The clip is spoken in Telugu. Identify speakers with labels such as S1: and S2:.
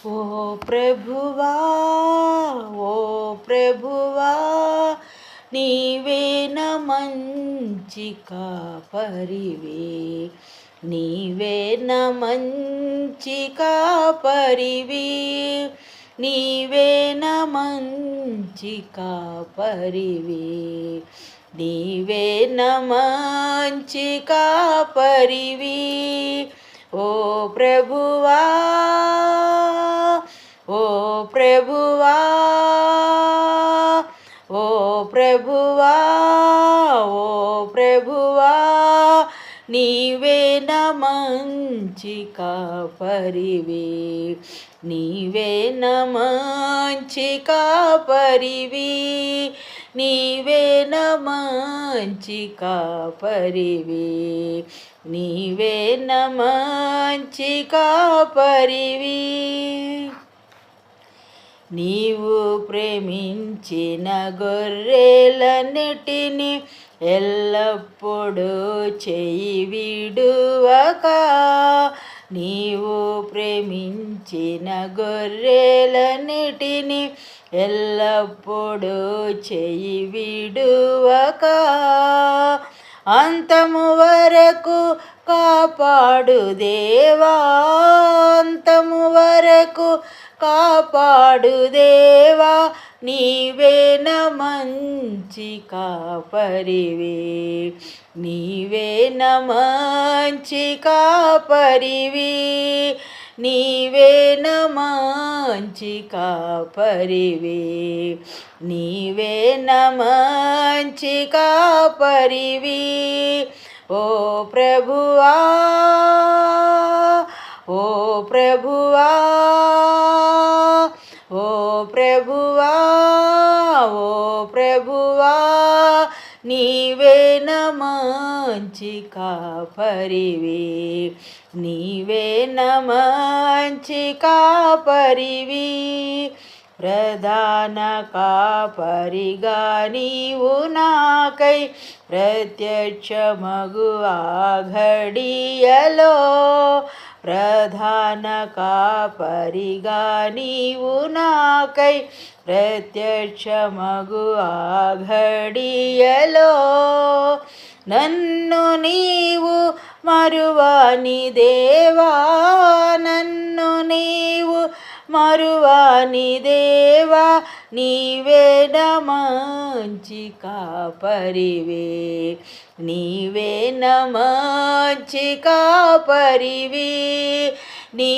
S1: ఓ ప్రభువా ఓ ప్రభువా నీవే నా మంచి కాపరివే, నీవే నా మంచి కాపరివి, నీవే నా మంచి కాపరివి, నీవే నా మంచి కాపరివి. ఓ ప్రభువా ఓ ప్రభువా ఓ ప్రభువా ఓ ప్రభువా నీవే నా మంచి కాపరివి, నీవే నా మంచి కాపరివి, నీవే నా మంచి కాపరివి, నీవే నా మంచి కాపరివి. నీవు ప్రేమించిన గొర్రెలన్నిటిని ఎల్లప్పుడూ చేయి విడువక, నీవు ప్రేమించిన గొర్రెలన్నిటిని ఎల్లప్పుడూ చేయి విడువక, అంతము వరకు కాపాడు దేవా, అంతము వరకు కాపాడు దేవా, నీవే నా మంచి కాపరివి, నీవే నా మంచి కాపరివి, నీవే నా మంచి కాపరివి, నీవే నా మంచి కాపరివి. ఓ ప్రభువా ఓ ప్రభువా ఓ ప్రభువా ఓ ప్రభువా నీవే నా మంచి కాపరివి, నీవే నా మంచి కాపరివి. ప్రధాన కాపరిగా నీవు నాకై ప్రత్యక్షమగు ఆ ఘడియలో, ప్రధాన కాపరిగా నీవు నాకై ప్రత్యక్షమగు ఆ ఘడియలో, నన్ను నీవు మరువని దేవా, నన్ను నీవు మరువని దేవా, నీవే నా మంచి కాపరివి, నీవే నా మంచి కాపరివి, నీ